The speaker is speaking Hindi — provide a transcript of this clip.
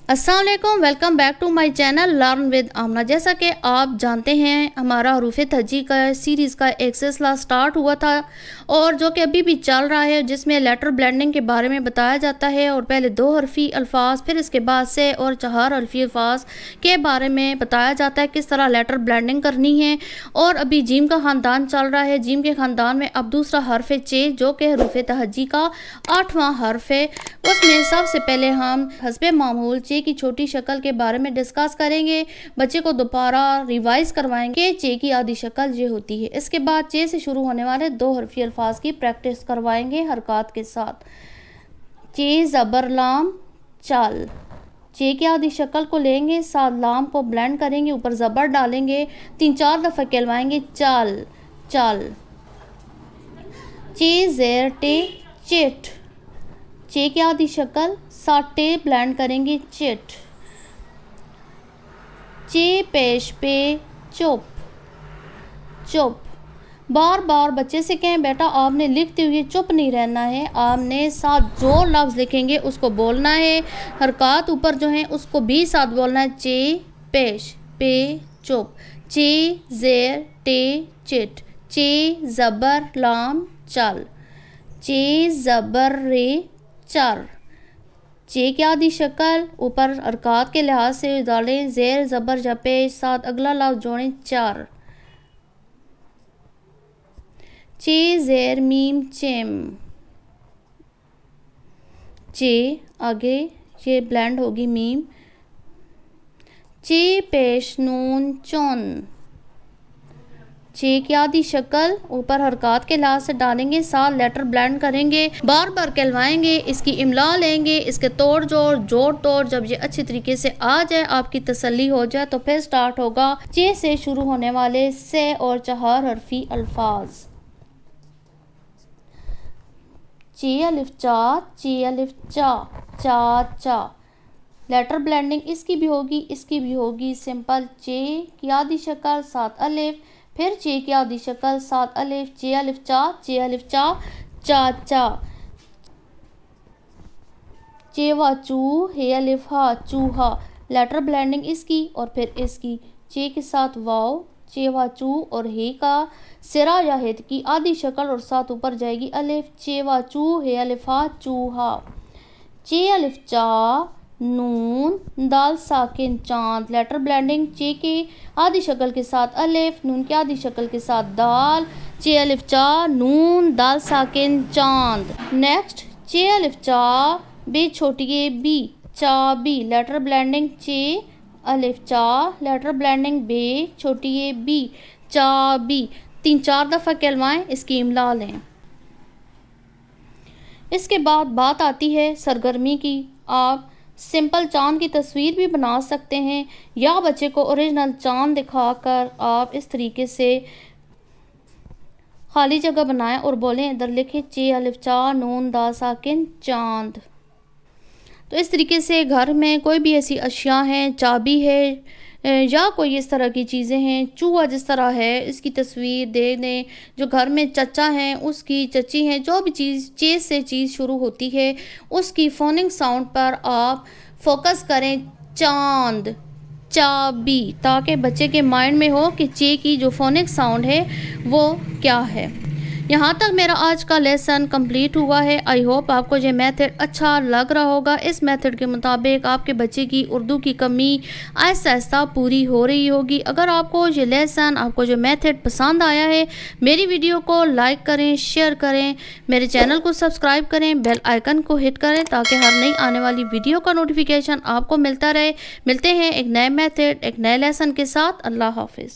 अस्सलाम वालेकुम, welcome back to my channel learn with Aamna. जैसा कि आप जानते हैं, हमारा हरूफ तहज्जी का सीरीज़ का एक सिलसिला स्टार्ट हुआ था और जो कि अभी भी चल रहा है, जिसमें लेटर ब्लेंडिंग के बारे में बताया जाता है और पहले 2 हरफी अल्फाज, फिर इसके बाद से और 4 हरफी अल्फाज के बारे में बताया जाता है किस तरह लेटर ब्लेंडिंग करनी है। और अभी जीम का ख़ानदान चल रहा है। जीम के ख़ानदान में अब दूसरा हरफ चे, जो कि हरूफ तहज्जी का 8वां हरफ है, उसमें सबसे पहले हम हस्बे मामूल चे की छोटी शक्ल के बारे में डिस्कस करेंगे। बच्चे को दोबारा रिवाइज करवाएंगे चे की आधी शक्ल ये होती है। इसके बाद चे से शुरू होने वाले 2 हरफी अल्फाज की प्रैक्टिस करवाएंगे हरकत के साथ। चे ज़बर लाम चल। चे की आधी शक्ल को लेंगे, साथ लाम को ब्लेंड करेंगे, ऊपर ज़बर डालेंगे, 3-4 दफ़ा कहलवाएंगे चल चल। चे ज़ेर टे चिट। चे की आधी शक्ल, साथ टे ब्लेंड करेंगे चिट। चे पेश पे चुप चुप। बार बार बच्चे से कहें बेटा आपने लिखते हुए चुप नहीं रहना है, आपने साथ जो लफ्ज़ लिखेंगे उसको बोलना है। हरकत ऊपर जो है उसको भी साथ बोलना है। चे पेश पे चुप। चे ज़ेर टे चिट। चे ज़बर लाम चल। चे ज़बर रे चर। चे की आधी शक्ल, ऊपर हरकत के लिहाज से डालें ज़ेर ज़बर या पेश, साथ अगला लफ्ज़ जोड़ें चार। चे ज़ेर मीम चेम। चे आगे ये ब्लेंड होगी मीम। चे पेश नून चौन। चे की आधी शक्ल, ऊपर हरकत के लिहाज से डालेंगे, साथ लेटर ब्लेंड करेंगे, बार बार कहलवाएंगे, इसकी इमला लेंगे, इसके तोड़ जोड़ तोड़ जब ये अच्छी तरीके से आ जाए, आपकी तसल्ली हो जाए, तो फिर स्टार्ट होगा चे से शुरू होने वाले से और 4 हरफी अल्फाज। चे अलिफ चा, चे अलिफ चा, चा चा। लेटर ब्लेंडिंग इसकी भी होगी, इसकी भी होगी सिंपल। चे की आधी शक्ल, साथ अलिफ, फिर चे की आधी शक्ल, साथ अलिफ। चे अलिफ चा, चे अलिफ चा, चा चा। चे वा चू, हे अलिफ हा, चूहा। लेटर ब्लेंडिंग इसकी और फिर इसकी। चे के साथ वाव, चे वा चू, और हे का सिरा या हेद की आधी शक्ल और साथ ऊपर जाएगी अलिफ। चे वा चू, हे अलिफ हा, चूहा। चे अलिफ चा, नून दाल साकिन चांद। लेटर ब्लेंडिंग चे के आधी शक्ल के साथ अलिफ, नून की आधी शक्ल के साथ दाल। चे अलिफ चा, नून दाल साकिन चांद। नेक्स्ट चे अलिफ चा, बे छोटी ए बी, चा बी। लेटर ब्लेंडिंग चे अलिफ चा, लेटर ब्लेंडिंग बे छोटी ए बी, चा बी। 3-4 दफ़ा कहलवाएं, इसकी इमला लें। इसके बाद बात आती है सरगर्मी की। आप सिंपल चांद की तस्वीर भी बना सकते हैं या बच्चे को ओरिजिनल चांद दिखाकर आप इस तरीके से खाली जगह बनाएं और बोलें, इधर लिखें चे अलिफ चा, नून दाल साकिन चांद। तो इस तरीके से घर में कोई भी ऐसी अशिया हैं, चाबी है या कोई इस तरह की चीज़ें हैं, चूहा जिस तरह है, इसकी तस्वीर दे दें। जो घर में चचा हैं उसकी, चची हैं, जो भी चीज़ चे से चीज़ शुरू होती है उसकी फोनिंग साउंड पर आप फोकस करें, चांद, चाबी, ताकि बच्चे के माइंड में हो कि चे की जो फोनिक साउंड है वो क्या है। यहाँ तक मेरा आज का लेसन कंप्लीट हुआ है। आई होप आपको ये मेथड अच्छा लग रहा होगा। इस मेथड के मुताबिक आपके बच्चे की उर्दू की कमी आहिस्ता आहिस्ता पूरी हो रही होगी। अगर आपको ये लेसन, आपको जो मेथड पसंद आया है, मेरी वीडियो को लाइक करें, शेयर करें, मेरे चैनल को सब्सक्राइब करें, बेल आइकन को हिट करें, ताकि हर नई आने वाली वीडियो का नोटिफिकेशन आपको मिलता रहे। मिलते हैं एक नए मेथड, एक नए लेसन के साथ। अल्लाह हाफिज़।